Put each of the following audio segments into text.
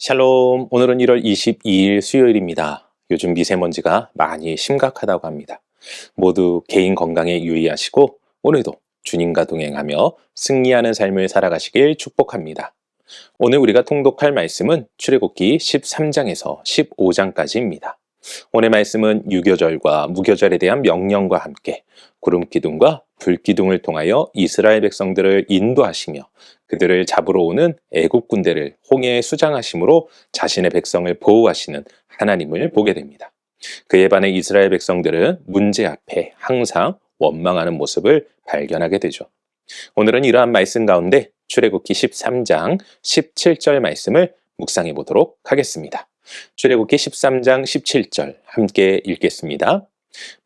샬롬, 오늘은 1월 22일 수요일입니다. 요즘 미세먼지가 많이 심각하다고 합니다. 모두 개인 건강에 유의하시고 오늘도 주님과 동행하며 승리하는 삶을 살아가시길 축복합니다. 오늘 우리가 통독할 말씀은 출애굽기 13장에서 15장까지입니다. 오늘 말씀은 유교절과 무교절에 대한 명령과 함께 구름기둥과 불기둥을 통하여 이스라엘 백성들을 인도하시며 그들을 잡으러 오는 애국 군대를 홍해에 수장하심으로 자신의 백성을 보호하시는 하나님을 보게 됩니다. 그에 반해 이스라엘 백성들은 문제 앞에 항상 원망하는 모습을 발견하게 되죠. 오늘은 이러한 말씀 가운데 출애굽기 13장 17절 말씀을 묵상해 보도록 하겠습니다. 출애굽기 13장 17절 함께 읽겠습니다.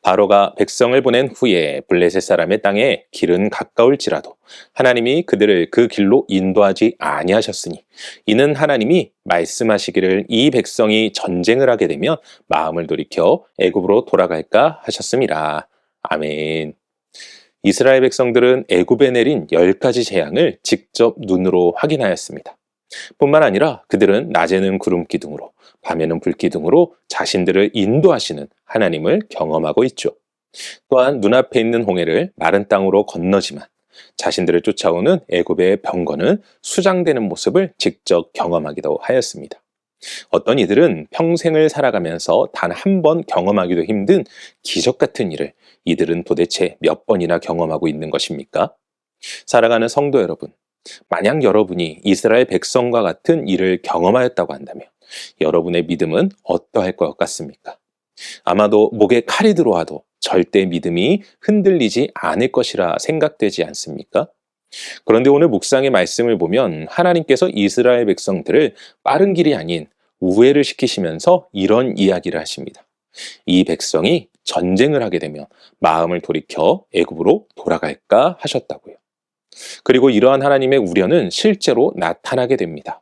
바로가 백성을 보낸 후에 블레셋 사람의 땅에 길은 가까울지라도 하나님이 그들을 그 길로 인도하지 아니하셨으니 이는 하나님이 말씀하시기를 이 백성이 전쟁을 하게 되면 마음을 돌이켜 애굽으로 돌아갈까 하셨음이라. 아멘. 이스라엘 백성들은 애굽에 내린 10가지 재앙을 직접 눈으로 확인하였습니다. 뿐만 아니라 그들은 낮에는 구름 기둥으로 밤에는 불 기둥으로 자신들을 인도하시는 하나님을 경험하고 있죠. 또한 눈앞에 있는 홍해를 마른 땅으로 건너지만 자신들을 쫓아오는 애굽의 병거는 수장되는 모습을 직접 경험하기도 하였습니다. 어떤 이들은 평생을 살아가면서 단 한 번 경험하기도 힘든 기적 같은 일을 이들은 도대체 몇 번이나 경험하고 있는 것입니까? 사랑하는 성도 여러분, 만약 여러분이 이스라엘 백성과 같은 일을 경험하였다고 한다면 여러분의 믿음은 어떠할 것 같습니까? 아마도 목에 칼이 들어와도 절대 믿음이 흔들리지 않을 것이라 생각되지 않습니까? 그런데 오늘 묵상의 말씀을 보면 하나님께서 이스라엘 백성들을 빠른 길이 아닌 우회를 시키시면서 이런 이야기를 하십니다. 이 백성이 전쟁을 하게 되면 마음을 돌이켜 애굽으로 돌아갈까 하셨다고요. 그리고 이러한 하나님의 우려는 실제로 나타나게 됩니다.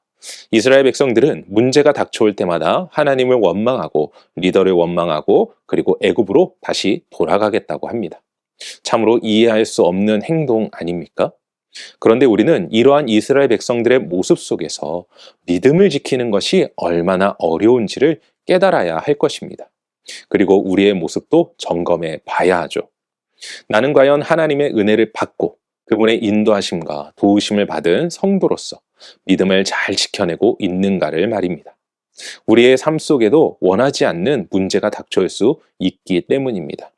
이스라엘 백성들은 문제가 닥쳐올 때마다 하나님을 원망하고 리더를 원망하고 그리고 애굽으로 다시 돌아가겠다고 합니다. 참으로 이해할 수 없는 행동 아닙니까? 그런데 우리는 이러한 이스라엘 백성들의 모습 속에서 믿음을 지키는 것이 얼마나 어려운지를 깨달아야 할 것입니다. 그리고 우리의 모습도 점검해 봐야 하죠. 나는 과연 하나님의 은혜를 받고 그분의 인도하심과 도우심을 받은 성도로서 믿음을 잘 지켜내고 있는가를 말입니다. 우리의 삶 속에도 원하지 않는 문제가 닥쳐올 수 있기 때문입니다.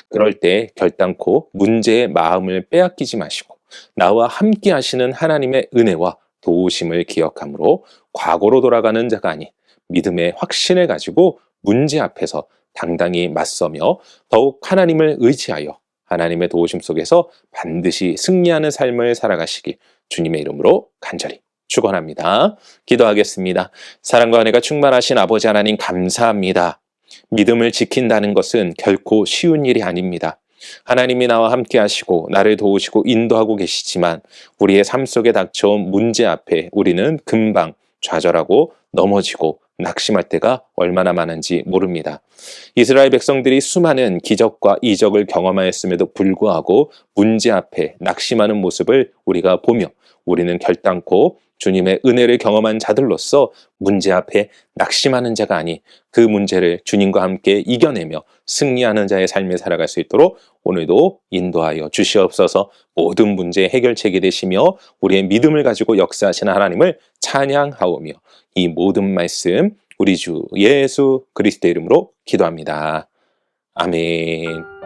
그럴 때 결단코 문제의 마음을 빼앗기지 마시고 나와 함께 하시는 하나님의 은혜와 도우심을 기억함으로 과거로 돌아가는 자가 아닌 믿음의 확신을 가지고 문제 앞에서 당당히 맞서며 더욱 하나님을 의지하여 하나님의 도우심 속에서 반드시 승리하는 삶을 살아가시기 주님의 이름으로 간절히 축원합니다. 기도하겠습니다. 사랑과 은혜가 충만하신 아버지 하나님 감사합니다. 믿음을 지킨다는 것은 결코 쉬운 일이 아닙니다. 하나님이 나와 함께 하시고 나를 도우시고 인도하고 계시지만 우리의 삶 속에 닥쳐온 문제 앞에 우리는 금방 좌절하고 넘어지고 낙심할 때가 얼마나 많은지 모릅니다. 이스라엘 백성들이 수많은 기적과 이적을 경험하였음에도 불구하고 문제 앞에 낙심하는 모습을 우리가 보며 우리는 결단코 주님의 은혜를 경험한 자들로서 문제 앞에 낙심하는 자가 아닌 그 문제를 주님과 함께 이겨내며 승리하는 자의 삶을 살아갈 수 있도록 오늘도 인도하여 주시옵소서. 모든 문제의 해결책이 되시며 우리의 믿음을 가지고 역사하시는 하나님을 찬양하오며 이 모든 말씀 우리 주 예수 그리스도의 이름으로 기도합니다. 아멘.